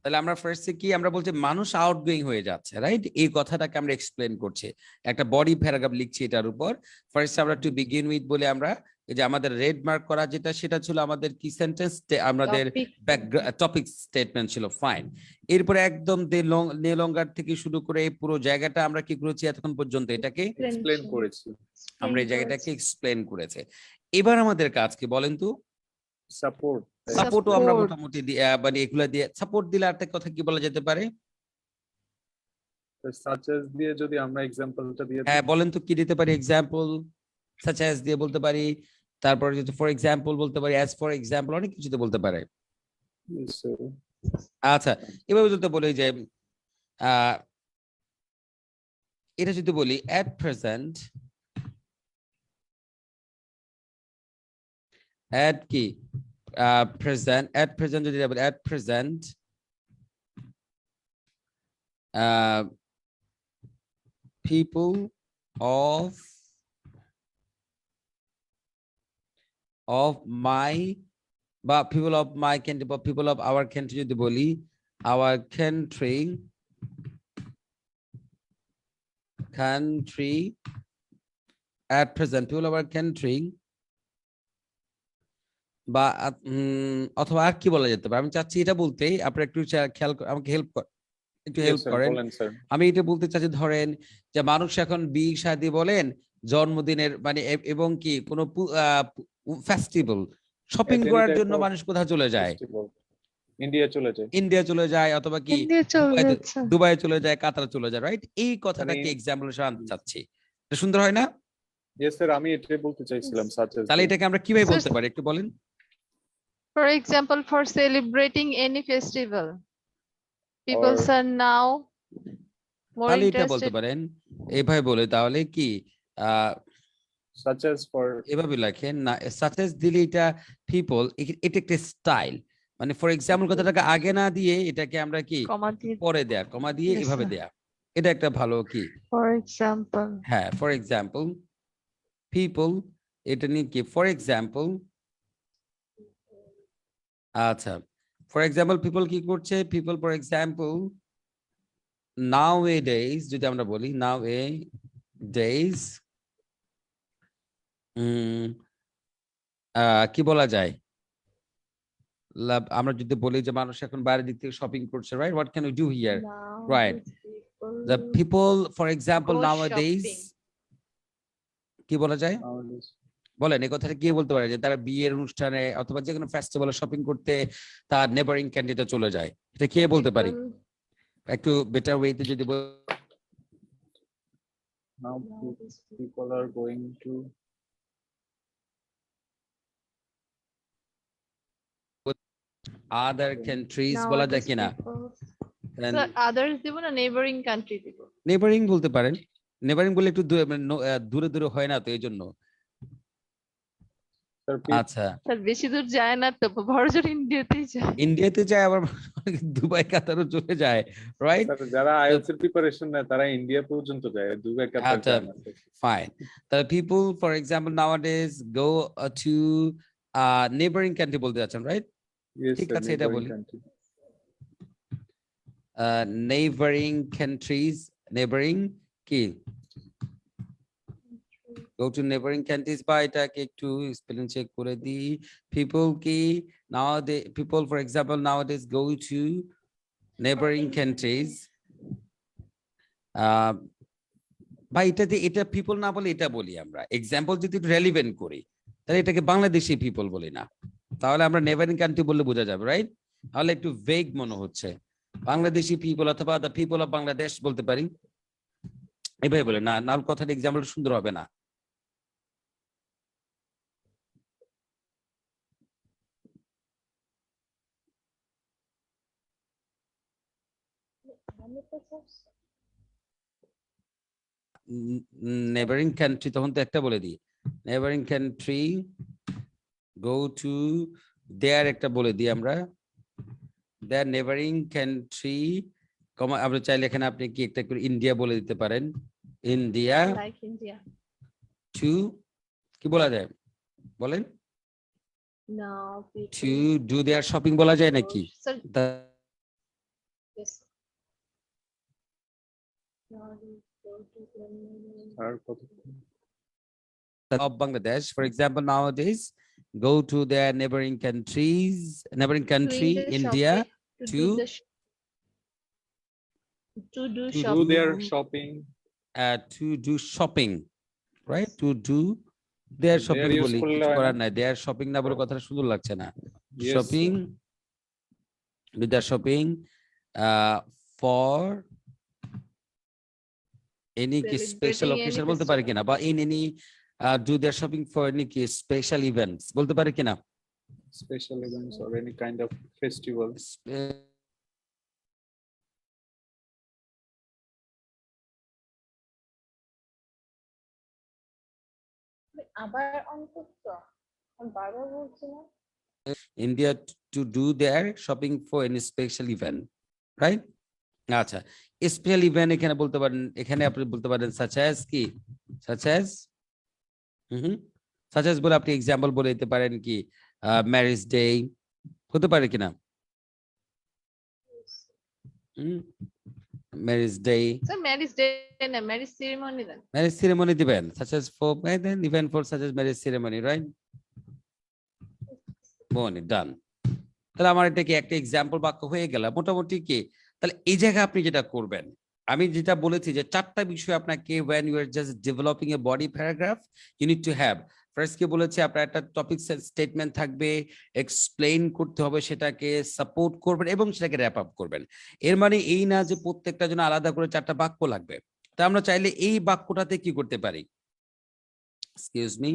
তাহলে আমরা ফার্স্টে কি আমরা বলছি মানুষ আউটগোয়িং হয়ে যাচ্ছে রাইট এই কথাটাকে আমরা এক্সপ্লেন করছি একটা বডি প্যারাগ্রাফ লিখছি এটার উপর ফার্স্ট আমরা টু বিগিন উইথ বলে আমরা এই যে আমাদের রেড মার্ক করা যেটা সেটা ছিল আমাদের কি সেন্টেন্স আমাদের টপিক স্টেটমেন্ট ছিল ফাইন এরপরে একদম নেলঙ্গার থেকে শুরু করে এই পুরো জায়গাটা আমরা কি করেছি এতক্ষণ পর্যন্ত এটাকে এক্সপ্লেন করেছি আমরা এই জায়গাটাকে এক্সপ্লেন করেছে এবার আমাদের কাজ কি বলেন তো সাপোর্টও আমরা মোটামুটি মানে এগুলা দিয়ে সাপোর্ট দিলে আর কথা কি বলা যেতে পারে সাচ এস দিয়ে যদি আমরা এক্সাম্পলটা দিয়ে হ্যাঁ বলেন তো কি দিতে পারি এক্সাম্পল such as দিয়ে বলতে পারি তারপরে যদি ফর এক্সাম্পল বলতে পারি as for example অনেক কিছুতে বলতে পারে দিই sir। আচ্ছা এভাবে যদি বলি যে এটা যদি বলি at present at কি present যদি বলি at present people of my বা people of my country বা people of our country যদি বলি our country at present people of our country বা অথবা আর কি বলা যেতে পারে আমি চাচ্ছি এটা বলতে আপনি একটু খেয়াল আমাকে একটু Yes, হেল্প sir, করেন বলেন স্যার। আমি এটা বলতে চাচ্ছি ধরেন যে মানুষ এখন বিয়ে শাদী বলেন জন্মদিনের মানে এবং কি কোনো ফেস্টিভ্যাল শপিং Any করার type জন্য of মানুষ কোথায় চলে যায় festival, ইন্ডিয়া চলে যায়। ইন্ডিয়া চলে যায় অথবা কি ইন্ডিয়া চলে যাচ্ছে দুবাই চলে যায় কাতার চলে যায় রাইট এই কথাটাকে মানে- এক্সাম্পল হিসেবে আনতে চাচ্ছি এটা সুন্দর হয় না Yes, sir, আমি এটাই বলতে চাইছিলাম সাচ এস। তাহলে এটাকে আমরা কিভাবে Sir, বলতে পারি একটু বলেন For example, for celebrating any festival, people Or- are now more তাহলে এটা বলতে interested. পারেন এইভাবে বলে তাহলে কি such as for এভাবে লেখেন না সাচেস দিলে এটা পিপল এটা একটা স্টাইল মানে ফর এক্সাম্পল কথাটাকে আগে না দিয়ে এটাকে আমরা কি কমা দিয়ে পরে দেয়া কমা দিয়ে Yes, এভাবে sir. দেয়া এটা একটা ভালো কি ফর এক্সাম্পল হ্যাঁ ফর এক্সাম্পল পিপল এটা নিয়ে কি ফর এক্সাম্পল আচ্ছা ফর এক্সাম্পল পিপল কি করছে people for example now A days যদি আমরা বলি নাও এ ডেজ কি বলা যায় আমরা যদি বলি যে মানুষ এখন বাইরের দিক থেকে শপিং করছে right what can we do here Right. The people for example Go nowadays shopping. কি বলা যায় nowadays? বলেন এই কথাটা কি বলতে পারে যে তারা বিয়ের অনুষ্ঠানে অথবা যে কোনো ফেস্টিভ্যালে শপিং করতে তার নেবারিং ক্যান্ডিডেটে চলে যায় এটা কে বলতে পারি একটু বেটার ওয়েতে যদি Now people are going to other countries বলা যায় কিনা So others দিব না neighboring country দিব। নেবারিং বলতে পারেন নেবারিং বলে একটু দূরে দূরে হয় না তো এই জন্য sir, আচ্ছা স্যার বেশি দূর যায় না তো বড়জোর ইন্ডিয়াতেই যায়। ইন্ডিয়াতে যায় আবার দুবাই কাতারও চলে যায় রাইট sir, যারা IELTS এর প্রিপারেশন নেয় তারা ইন্ডিয়া পর্যন্ত যায়, দুবাই কাতার আচ্ছা, যায় না, sir। fine. The people, for example, nowadays go to neighboring country বলতে যাচ্ছেন, right? Yes, ঠিক sir, আছে, এটা neighboring বলি। country। Neighboring countries, neighboring কি? Go to neighboring countries বা এটাকে একটু স্পেলিং চেক করে দিই। People কি nowadays people for example nowadays go to neighboring countries. বা এটাতে এটা পিপল না বলে এটা বলি আমরা এক্সাম্পল যদি রেলিভেন্ট করি তাহলে এটাকে বাংলাদেশি পিপল বলি না তাহলে আমরা নেভারিং কান্ট্রি বললে বোঝা যাবে রাইট তাহলে একটু ভেগ মনে হচ্ছে বাংলাদেশি পিপল অথবা দ্য পিপল অফ বাংলাদেশ বলতে পারি এভাবে বলে না নাল কথার এক্সাম্পল সুন্দর হবে না নেবারিং কান্ট্রি তখন তো একটা বলে দিই neighbouring country go to their একটা বলে দিই আমরা দেয়ার নেবারিং কান্ট্রি কমা আমরা চাইলে এখানে আপনি কি একটা করে ইন্ডিয়া বলে দিতে পারেন ইন্ডিয়া Like India. টু কি বলা যায় বলেন Now people to do their shopping বলা যায় নাকি Sir, The- yes. Now they go to the- আর কত of Bangladesh, for example, nowadays go to their neighboring countries, neighboring country, doing the India, shopping, to do the to do to do their shopping. shopping, to do shopping, right? To do their Their shopping use বলি করলে কিছু হয় করার না? নাই their shopping না বলে কথাটা সুন্দর লাগছে না Yes, shopping do their shopping for any কি স্পেশাল Celebrating any অকেশন বলতে পারে festival. কিনা, বা in any do their shopping for any কি স্পেশাল ইভেন্টস বলতে পারে কিনা? Special events or any kind of festival. Spe- আবার অন্তত আমি বারবার বলছি না। India to do their shopping for any special event, right? আচ্ছা, স্পেশাল ইভেন্ট এখানে বলতে পারেন, এখানে আপনি বলতে পারেন such as কি, such as such as বলে আপনি এক্সাম্পল বলে দিতে পারেন কি ম্যারেজ ডে হতে পারে কিনা, marriage day, sir marriage day না, ম্যারেজ সেরেমনি দেন। ম্যারেজ সেরেমনি দিবেন such as for then event for such as marriage ceremony, right? মনে ডান। তাহলে আমার এটা কি একটা এক্সাম্পল বাক্য হয়ে গেল মোটামুটি কি। তাহলে এই জায়গায় আপনি যেটা করবেন, আমি যেটা বলেছি যে চারটা বিষয় আপনাকে when you are just developing a body paragraph you need to have. First কি বলেছে, আপনার একটা টপিক স্টেটমেন্ট থাকবে, এক্সপ্লেইন করতে হবে, সেটাকে সাপোর্ট করবেন এবং সেটাকে র্যাপ আপ করবেন। এর মানে এই না যে প্রত্যেকটা জন্য আলাদা করে চারটা বাক্য লাগবে। তা আমরা চাইলে এই বাক্যটাতে কি করতে পারি, এক্সকিউজ মি,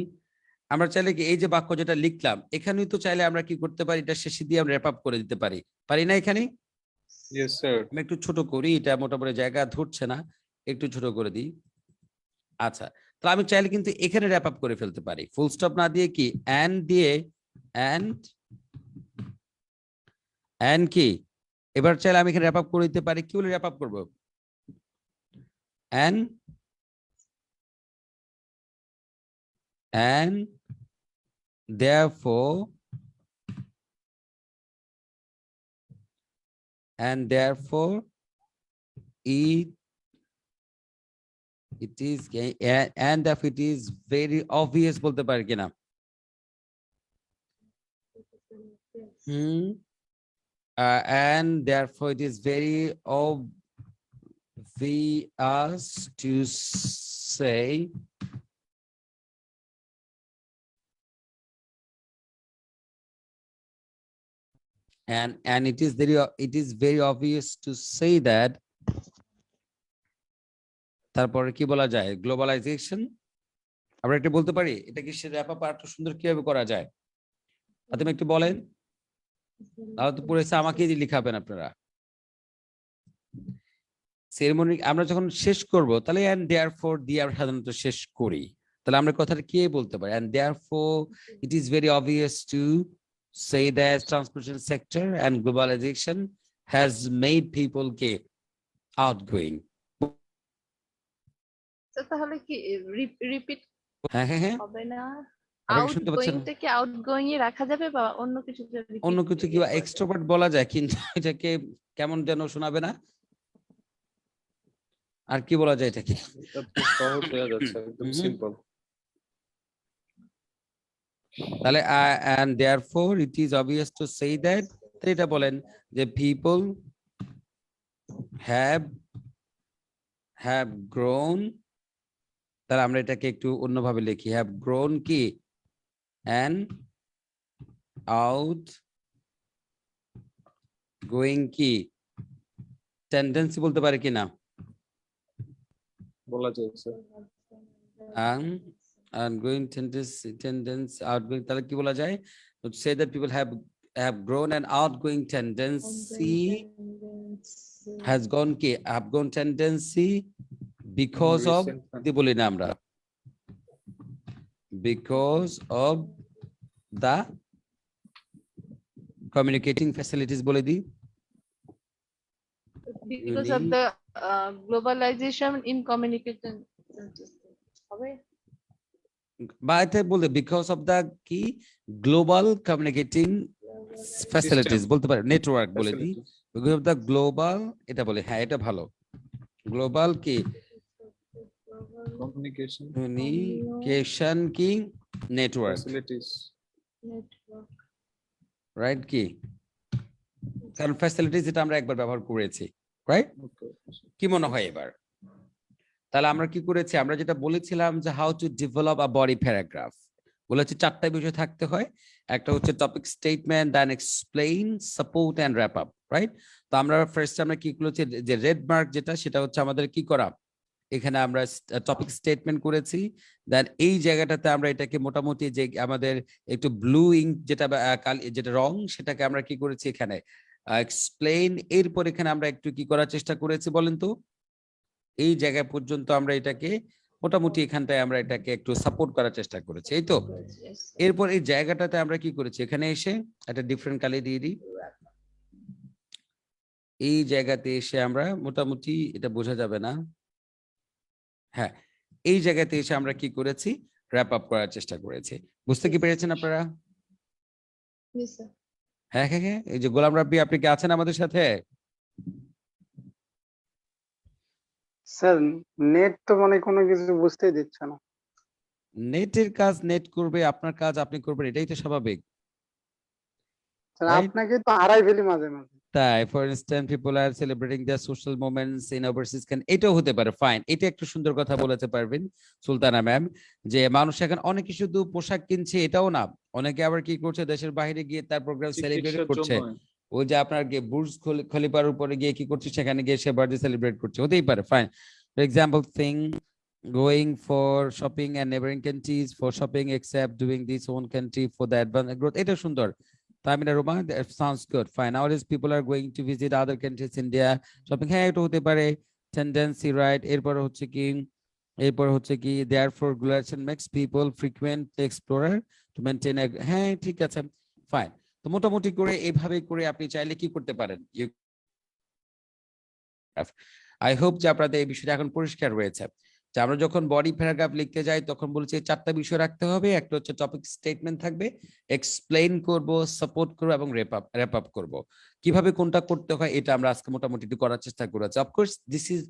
আমরা চাইলে কি এই যে বাক্য যেটা লিখলাম এখানেই তো চাইলে আমরা কি করতে পারি, এটা শেষে দিয়ে আমরা র্যাপ আপ করে দিতে পারি, পারি না? এখানে Yes, sir. আমি একটু ছোট করি, এটা মোটামুটি জায়গা ধরছে না, একটু ছোট করে দিই। আচ্ছা, তাহলে আমি চাইলে কিন্তু এখানে র্যাপ আপ করে ফেলতে পারি, ফুল স্টপ না দিয়ে কি এন্ড দিয়ে, এন্ড কি এবার চাইলে আমি এখানে র্যাপ আপ করে দিতে পারি। কি বলে র্যাপ আপ করবো, and therefore it is and if it is very obvious বলতে পারি কিনা, and therefore it is very obvious to say and it is very obvious to say that তারপরে কি বলা যায়, গ্লোবালাইজেশন আমরা এটা বলতে পারি। এটা কি সে র্যাপ আপ আরো সুন্দর কিভাবে করা যায়, আপনি একটু বলেন, তাহলে তো পড়েছে আমাকেই লিখাবেন আপনারা। সেরেমনি আমরা যখন শেষ করব তাহলে এন্ড দেয়ারফর দিয়ে আমরা সাধারণত শেষ করি, তাহলে আমরা কথাটা কি বলতে পারি, and therefore it is very obvious to say that transportation sector and globalization has made people outgoing. তাহলে কি রিপিট হ্যাঁ হ্যাঁ হ্যাঁ, হবে না? আপনি শুনতে পাচ্ছেন? আউটগোয়িং থেকে আউটগোয়িং এ রাখা যাবে বা অন্য কিছু অন্য কিছু কি এক্সট্রোভার্ট বলা যায়, কিন্তু এটাকে কেমন যেন শোনাবে না, আর কি বলা যায় এটাকে, এটা তো সহজ হয়ে যাচ্ছে, একদম সিম্পল। তাহলে and therefore it is obvious to say that, এটা বলেন যে people have grown, তাহলে আমরা এটাকে একটু অন্যভাবে লিখি, have grown কি and out going কি টেন্ডেন্সি বলতে পারে কিনা, বলা যায় sir. and going tendency outgoing, তাহলে কি বলা যায়, to say that people have grown and outgoing tendency has gone কি have gone tendency because of দি বলি না আমরা, because of the communicating facilities বলে দি, because of the globalization in communication হবে, বা এটা বলতে because of the কি global communicating facilities বলতে পারে, নেটওয়ার্ক বলে দি, because of the global, এটা বলে হ্যাঁ এটা ভালো, গ্লোবাল কি কমিউনিকেশন কি নেটওয়ার্ক, ফ্যাসিলিটিস, রাইট কি, কারণ ফ্যাসিলিটিস এটা আমরা একবার ব্যবহার করেছি, রাইট? কি মনে হয় এবার, তাহলে আমরা কি করেছি, আমরা যেটা বলেছিলাম যে how to develop a body paragraph, বলেছি চারটা বিষয় থাকতে হয়, একটা হচ্ছে topic statement, then explain, support and wrap up, right? তো আমরা ফার্স্ট আমরা কি করেছি, যে রেড মার্ক যেটা সেটা হচ্ছে আমাদের কি করা, এখানে আমরা টপিক স্টেটমেন্ট করেছি, দেন এই জায়গাটাতে আমরা এটাকে মোটামুটি যে আমাদের একটু ব্লু ইঙ্ক যেটা যেটা রং সেটাকে আমরা কি করেছি এখানে এক্সপ্লেইন, এরপর এখানে আমরা একটু কি করার চেষ্টা করেছি বলেন তো, এই জায়গা পর্যন্ত আমরা এটাকে মোটামুটি এখানটায় আমরা এটাকে একটু সাপোর্ট করার চেষ্টা করেছি, এই তো। Yes. এরপর এই জায়গাটাতে আমরা কি করেছি, এখানে এসে একটা ডিফারেন্ট কালার দিয়ে দিই, এই জায়গাতে এসে আমরা মোটামুটি এটা বোঝা যাবে না, হ্যাঁ এই জায়গাতে এসে আমরা কি করেছি র্যাপ আপ করার চেষ্টা করেছি। বুঝতে কি পেরেছেন আপনারা? Yes, sir. হ্যাঁ হ্যাঁ হ্যাঁ, এই যে গোলাম রাব্বি আপনি কি আছেন আমাদের সাথে? স্যার নেট তো মানে কোনো কিছু বুঝতেই দিচ্ছে না। নেটের কাজ নেট করবে, আপনার কাজ আপনি করবেন, এটাই তো স্বাভাবিক, স্যার Right? আপনাকে তো হারাই ফেলি মাঝে মাঝে। তাই for instance people R celebrating the social moments in overseas can, এটাও হতে পারে, ফাইন। এটা একটু সুন্দর কথা বলেছে পারবেন সুলতানা ম্যাম, যে মানুষ এখন অনেকে শুধু পোশাক কিনছে এটাও না, অনেকে আবার কি করছে দেশের বাইরে গিয়ে তার প্রোগ্রাম সেলিব্রেট চিকিৎসার করছে, জন্য ওই যে আপনার গিয়ে বুর্জ খলিফার উপরে গিয়ে কি করছে সেখানে গিয়ে সে বার্থডে সেলিব্রেট করছে, হতেই পারে, fine. For example thing going for shopping and neighboring countries for shopping except doing this own country for the advanced growth, এটা সুন্দর। Tamina Roma, that sounds good, fine. Nowadays people are going to visit other countries, India shopping, হ্যাঁ এটা হতে পারে tendency, right? এরপর হচ্ছে কি therefore globalization makes people frequent explorer to maintain a, হ্যাঁ ঠিক আছে, ফাইন। তো মোটামুটি করে এইভাবে করে আপনি চাইলে কি করতে পারেন, আই হোপ যে আপনাদের এই বিষয়টা এখন পরিষ্কার রয়েছে, যে আমরা যখন বডি প্যারাগ্রাফ লিখতে যাই তখন বলছি চারটা বিষয় রাখতে হবে, একটা হচ্ছে টপিক স্টেটমেন্ট থাকবে, এক্সপ্লেইন করব, সাপোর্ট করব এবং র্যাপ আপ করব। কিভাবে কোনটা করতে হয় এটা আমরা আজকে মোটামুটি একটু করার চেষ্টা করেছি। Of course this is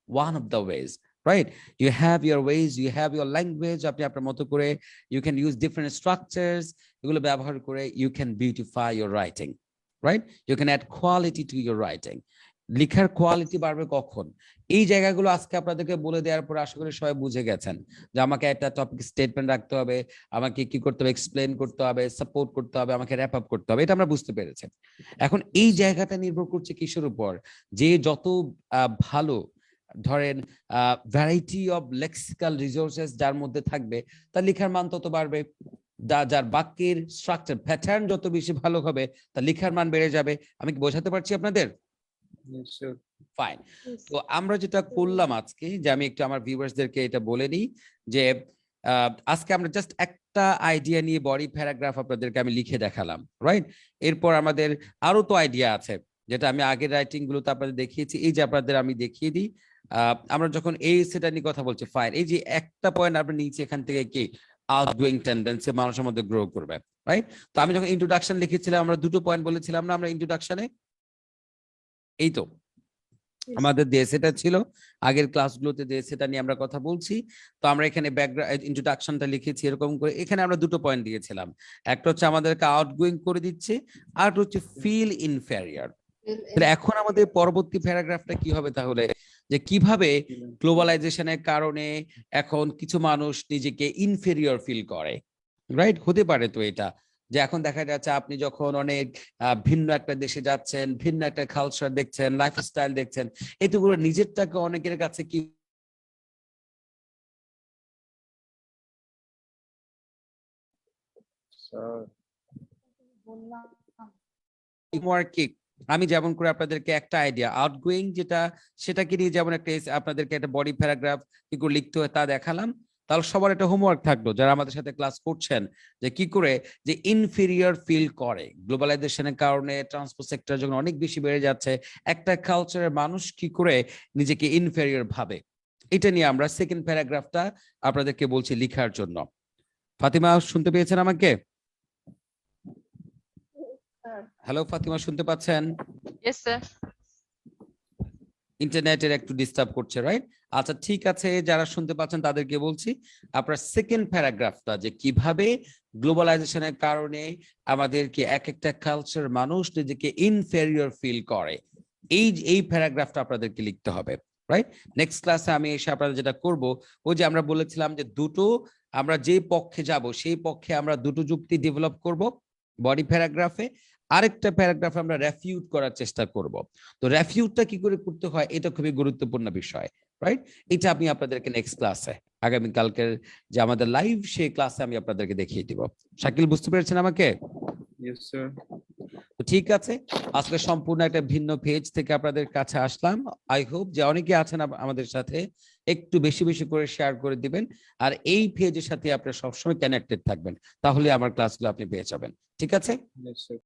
one of the ways, right? You have your ways, you have your language, আপনি আপনার মতো করে you can use different structures, এগুলো ব্যবহার করে you can beautify your writing, right? You can add quality to your writing. লিখার quality বাড়বে কখন, এই জায়গাগুলো আজকে আপনাদেরকে বলে দেওয়ার পর আশা করি সবাই বুঝে গেছেন যে আমাকে একটা টপিক স্টেটমেন্ট রাখতে হবে, আমাকে কি করতে হবে, এক্সপ্লেন করতে হবে, সাপোর্ট করতে হবে, আমাকে র্যাপ আপ করতে হবে, এটা আমরা বুঝতে পেরেছি। এখন এই জায়গাটা নির্ভর করছে কিসের উপর, যে যত ভালো ধরেন ভ্যারাইটি অফ লেক্সিক্যাল রিসোর্সেস যার মধ্যে থাকবে তার লেখার মান তত বাড়বে, যার বাক্যের স্ট্রাকচার প্যাটার্ন যত বেশি ভালো হবে তার লেখার মান বেড়ে যাবে। আমি কি বোঝাতে পারছি আপনাদের? নিশ্চয়। ফাইন। তো আমরা যেটা করলাম আজকে, যে আমি একটু আমার ভিউয়ার্সদেরকে এটা বলে নিই যে আজকে আমরা জাস্ট একটা আইডিয়া নিয়ে বডি প্যারাগ্রাফ আপনাদেরকে আমি লিখে দেখালাম, রাইট? এরপর আমাদের আরো তো আইডিয়া আছে যেটা আমি আগের রাইটিং গুলোতে আপনাদের দেখিয়েছি, এই যে আপনাদের আমি দেখিয়ে দিই। আমরা যখন এই সেটা নিয়ে কথা বলছি, ফাইন, এই যে একটা পয়েন্ট আমরা নিচে এখান থেকে কি আউটগোয়িং টেন্ডেন্সি মানুষের মধ্যে গ্রো করবে, রাইট? তো আমি যখন ইন্ট্রোডাকশন লিখেছিলাম আমরা দুটো পয়েন্ট বলেছিলাম না আমরা ইন্ট্রোডাকশনে, এই তো আমাদের সেটা ছিল আগের ক্লাসগুলোতে সেটা নিয়ে আমরা কথা বলছি। তো আমরা এখানে ব্যাকগ্রাউন্ড ইন্ট্রোডাকশনটা লিখেছি এরকম করে, এখানে আমরা দুটো পয়েন্ট দিয়েছিলাম, একটা হচ্ছে আমাদেরকে আউটগোয়িং করে দিচ্ছে, আর হচ্ছে ফিল ইনফেরিয়র। তাহলে এখন আমাদের পরবর্তী প্যারাগ্রাফটা কি হবে তাহলে, যে কিভাবে গ্লোবালাইজেশনের কারণে এখন কিছু মানুষ নিজেকে ইনফেরিয়র ফিল করে, রাইট? হতে পারে তো এটা, যে এখন দেখা যাচ্ছে আপনি যখন অনেক ভিন্ন একটা দেশে যাচ্ছেন, ভিন্ন একটা কালচার দেখছেন, লাইফস্টাইল দেখছেন, এতগুলো নিজেরটাকে অনেকের কাছে কি আমি যেমন করে আপনাদেরকে একটা আইডিয়া আউটগোয়িং যেটা সেটাকে নিয়ে যেমন একটা আপনাদেরকে একটা বডি প্যারাগ্রাফ কি করে লিখতে হয় তা দেখালাম, তাহলে সবার একটা হোমওয়ার্ক থাকলো যারা আমাদের সাথে ক্লাস করছেন, যে কি করে যে ইনফেরিয়র ফিল করে গ্লোবালাইজেশনের কারণে, ট্রান্সপোর্ট সেক্টর যখন অনেক বেশি বেড়ে যাচ্ছে, একটা কালচারের মানুষ কি করে নিজেকে ইনফেরিয়র ভাবে, এটা নিয়ে আমরা সেকেন্ড প্যারাগ্রাফটা আপনাদেরকে বলছি লিখার জন্য। ফাতিমা শুনতে পেয়েছেন আমাকে? হ্যালো ফাতিমা, শুনতে পাচ্ছেন? Yes, sir. ইন্টারনেটের একটু ডিস্টার্ব করছে, রাইট? আচ্ছা ঠিক আছে, যারা শুনতে পাচ্ছেন তাদেরকে বলছি আপনার সেকেন্ড প্যারাগ্রাফটা, যে কিভাবে গ্লোবালাইজেশনের কারণে আমাদেরকে এক একটা কালচার মানুষ নিজেকে ইনফেরিয়র ফিল করে, এই প্যারাগ্রাফটা আপনাদেরকে লিখতে হবে, রাইট? নেক্সট ক্লাসে আমি এসে আপনাদের যেটা করব, ওই যে আমরা বলেছিলাম যে দুটো আমরা যে পক্ষে যাব সেই পক্ষে আমরা দুটো যুক্তি ডেভেলপ করব বডি প্যারাগ্রাফে, আরেকটা প্যারাগ্রাফ আমরা রেফিউট করার চেষ্টা করব। তো রেফিউটটা কি করে করতে হয় এটা খুবই গুরুত্বপূর্ণ বিষয়, রাইট? এটা আমি আপনাদেরকে নেক্সট ক্লাসে আগামী কালকের যে আমাদের লাইভ সেই ক্লাসে আমি আপনাদেরকে দেখিয়ে দিব। শাকিল বুঝতে পেরেছেন আমাকে? Yes sir. তো ঠিক আছে, আজকে সম্পূর্ণ একটা ভিন্ন পেজ থেকে আপনাদের কাছে আসলাম। আই হোপ যে অনেকে আছেন আমাদের সাথে একটু বেশি বেশি করে শেয়ার করে দিবেন, আর এই পেজের সাথে আপনারা সবসময় কানেক্টেড থাকবেন, তাহলে আমার ক্লাসগুলো আপনি পেয়ে যাবেন। ঠিক আছে? Yes sir.